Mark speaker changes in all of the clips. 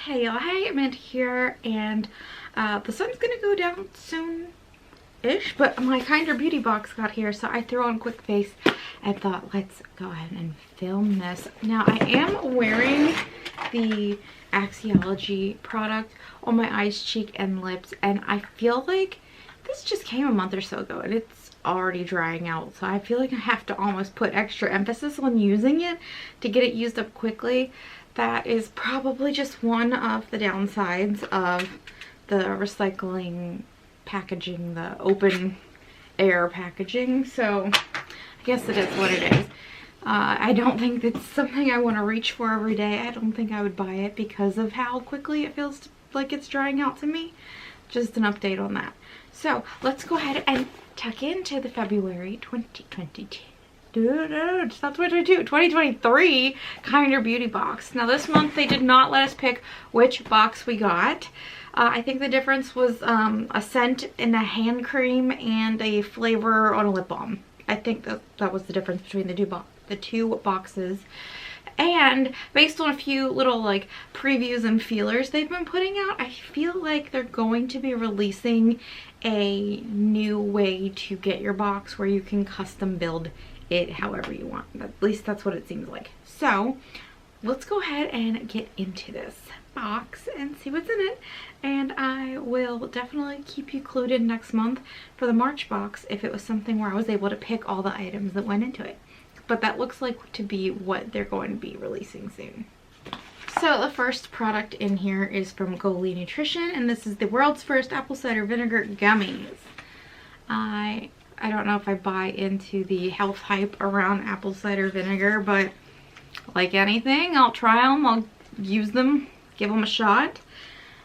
Speaker 1: Hey y'all, hey, Amanda here, and the sun's gonna go down soon-ish, but my Kinder Beauty box got here, so I threw on Quick Face and thought, let's go ahead and film this. Now, I am wearing the Axiology product on my eyes, cheek, and lips, and I feel like this just came a month or so ago, and it's already drying out, so I feel like I have to almost put extra emphasis on using it to get it used up quickly. That is probably just one of the downsides of the recycling packaging, the open air packaging. So I guess it is what it is. I don't think it's something I want to reach for every day. I don't think I would buy it because of how quickly it feels like it's drying out to me. Just an update on that. So let's go ahead and tuck into the February 2022. It's not 2023 Kinder Beauty box. Now this month they did not let us pick which box we got. I think the difference was a scent in a hand cream and a flavor on a lip balm. I think that was the difference between the two boxes. And based on a few little like previews and feelers they've been putting out, I feel like they're going to be releasing a new way to get your box where you can custom build it however you want. At least that's what it seems like. So let's go ahead and get into this box and see what's in it. And I will definitely keep you clued in next month for the March box if it was something where I was able to pick all the items that went into it. But that looks like to be what they're going to be releasing soon. So the first product in here is from Goli Nutrition, and this is the world's first apple cider vinegar gummies. I don't know if I buy into the health hype around apple cider vinegar, but like anything, I'll try them, I'll use them, give them a shot.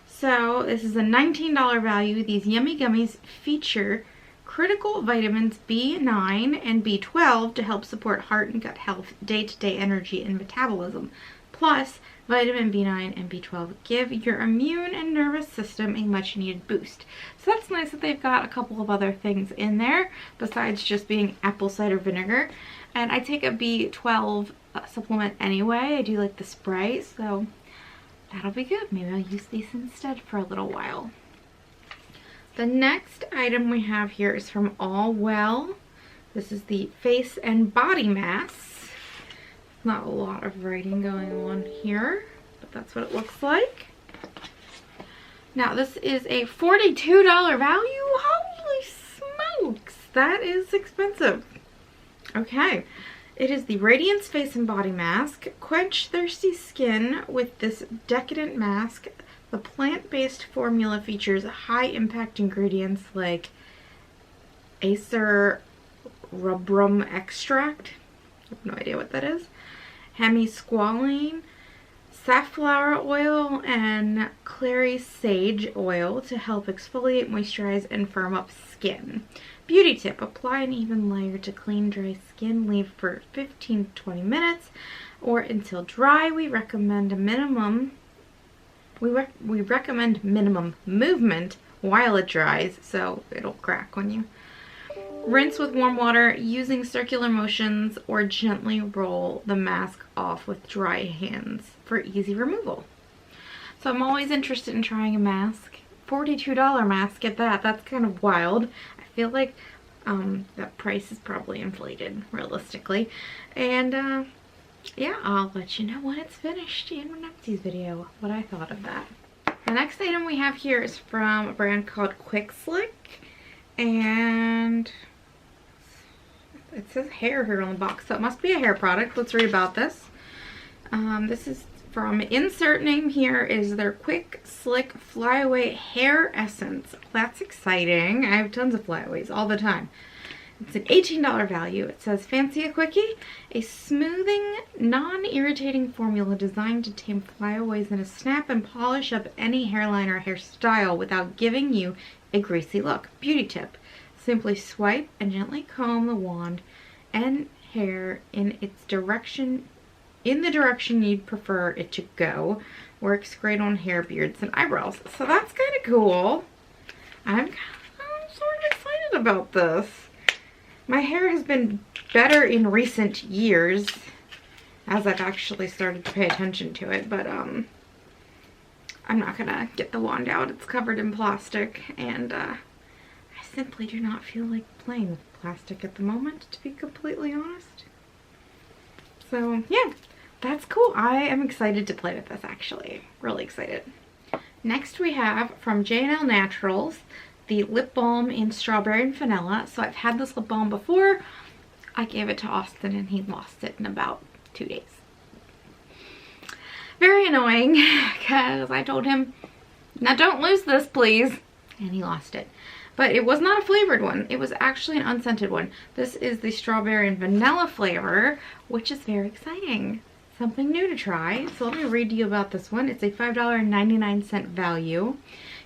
Speaker 1: So this is a $19 value. These yummy gummies feature critical vitamins B9 and B12 to help support heart and gut health, day-to-day energy, and metabolism. Plus, vitamin B9 and B12 give your immune and nervous system a much needed boost. So that's nice that they've got a couple of other things in there besides just being apple cider vinegar. And I take a B12 supplement anyway. I do like the spray, so that'll be good. Maybe I'll use these instead for a little while. The next item we have here is from All Well. This is the face and body mask. Not a lot of writing going on here, but that's what it looks like. Now this is a $42 value. Holy smokes, that is expensive. Okay, it is the Radiance Face and Body Mask. Quench thirsty skin with this decadent mask. The plant-based formula features high-impact ingredients like Acer rubrum extract. I have no idea what that is. Hemisqualane, safflower oil, and clary sage oil to help exfoliate, moisturize, and firm up skin. Beauty tip: apply an even layer to clean, dry skin. Leave for 15 to 20 minutes or until dry. We recommend a minimum. We recommend minimum movement while it dries, so it'll crack on you. Rinse with warm water using circular motions, or gently roll the mask off with dry hands for easy removal. So I'm always interested in trying a mask. $42 mask at that. That's kind of wild. I feel like that price is probably inflated realistically. And yeah, I'll let you know when it's finished in my next video what I thought of that. The next item we have here is from a brand called Quick Slick, and it says hair here on the box, so it must be a hair product. Let's read about this. This is from, insert name here is their Quick Slick Flyaway Hair Essence. That's exciting. I have tons of flyaways all the time. It's an $18 value. It says, fancy a quickie? A smoothing, non-irritating formula designed to tame flyaways in a snap and polish up any hairline or hairstyle without giving you a greasy look. Beauty tip: simply swipe and gently comb the wand and hair in the direction you'd prefer it to go. Works great on hair, beards, and eyebrows. So that's kind of cool. I'm sort of excited about this. My hair has been better in recent years as I've actually started to pay attention to it, but I'm not gonna get the wand out. It's covered in plastic, and I simply do not feel like playing with plastic at the moment, to be completely honest. So yeah, that's cool. I am excited to play with this, actually. Really excited. Next we have from J&L Naturals, the lip balm in strawberry and vanilla. So I've had this lip balm before. I gave it to Austin and he lost it in about 2 days. Very annoying, because I told him, now don't lose this please, and he lost it. But it was not a flavored one. It was actually an unscented one. This is the strawberry and vanilla flavor, which is very exciting. Something new to try. So let me read to you about this one. It's a $5.99 value.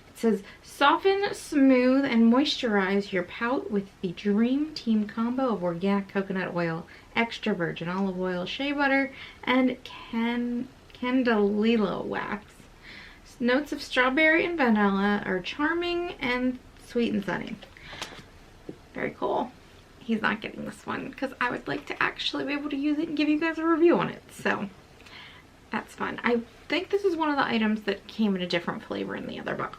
Speaker 1: It says, soften, smooth, and moisturize your pout with the Dream Team combo of organic coconut oil, extra virgin olive oil, shea butter, and candelilla wax. Notes of strawberry and vanilla are charming and sweet and sunny. Very cool. He's not getting this one because I would like to actually be able to use it and give you guys a review on it. So that's fun. I think this is one of the items that came in a different flavor in the other box.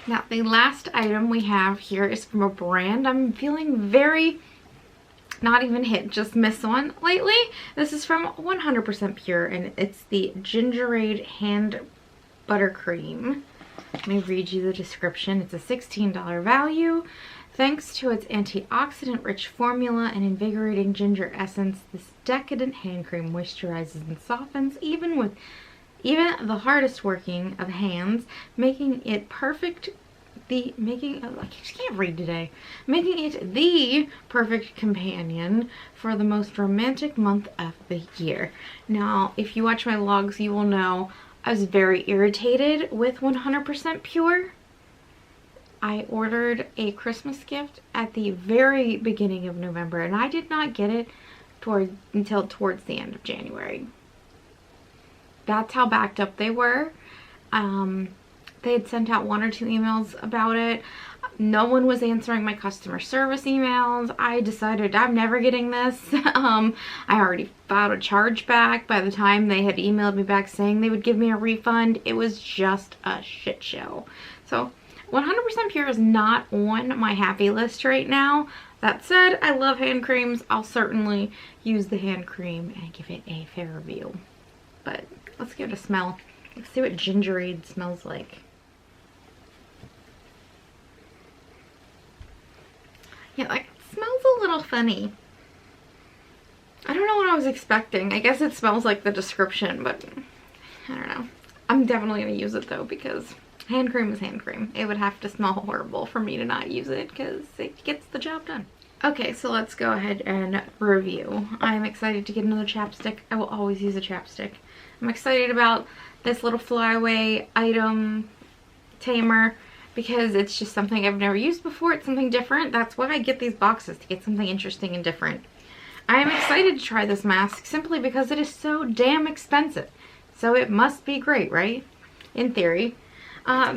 Speaker 1: Now the last item we have here is from a brand I'm feeling very not even hit, just miss on lately. This is from 100% Pure, and it's the Gingerade Hand Buttercream. Let me read you the description. It's a $16 value. Thanks to its antioxidant-rich formula and invigorating ginger essence, this decadent hand cream moisturizes and softens even the hardest working of hands, making it making it the perfect companion for the most romantic month of the year. Now, if you watch my vlogs, you will know I was very irritated with 100% Pure. I ordered a Christmas gift at the very beginning of November, and I did not get it until towards the end of January. That's how backed up they were. They had sent out 1 or 2 emails about it. No one was answering my customer service emails. I decided I'm never getting this. I already filed a chargeback by the time they had emailed me back saying they would give me a refund. It was just a shit show. So 100% Pure is not on my happy list right now. That said, I love hand creams. I'll certainly use the hand cream and give it a fair review. But let's give it a smell. Let's see what Gingerade smells like. Yeah, like, it smells a little funny. I don't know what I was expecting. I guess it smells like the description, but I don't know. I'm definitely going to use it though, because hand cream is hand cream. It would have to smell horrible for me to not use it, because it gets the job done. Okay, so let's go ahead and review. I'm excited to get another chapstick. I will always use a chapstick. I'm excited about this little flyaway item tamer, because it's just something I've never used before. It's something different. That's why I get these boxes, to get something interesting and different. I am excited to try this mask simply because it is so damn expensive. So it must be great, right? In theory.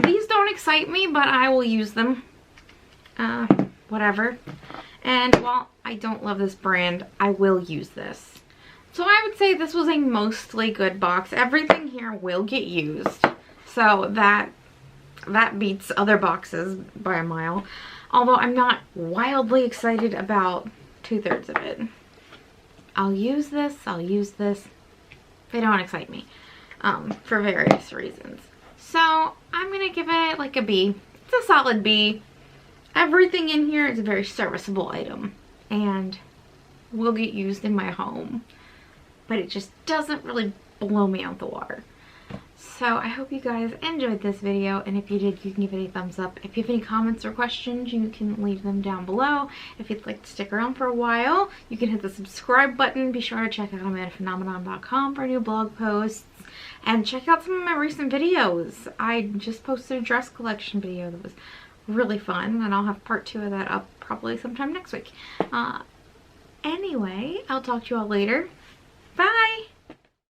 Speaker 1: These don't excite me, but I will use them. Whatever. And while I don't love this brand, I will use this. So I would say this was a mostly good box. Everything here will get used. So that beats other boxes by a mile. Although I'm not wildly excited about 2/3 of it. I'll use this, I'll use this. They don't excite me for various reasons. So I'm gonna give it like a B. It's a solid B. Everything in here is a very serviceable item and will get used in my home. But it just doesn't really blow me out the water. So I hope you guys enjoyed this video, and if you did, you can give it a thumbs up. If you have any comments or questions, you can leave them down below. If you'd like to stick around for a while, you can hit the subscribe button. Be sure to check out Amandaphenomenon.com for new blog posts, and check out some of my recent videos. I just posted a dress collection video that was really fun, and I'll have part 2 of that up probably sometime next week. Anyway, I'll talk to you all later. Bye!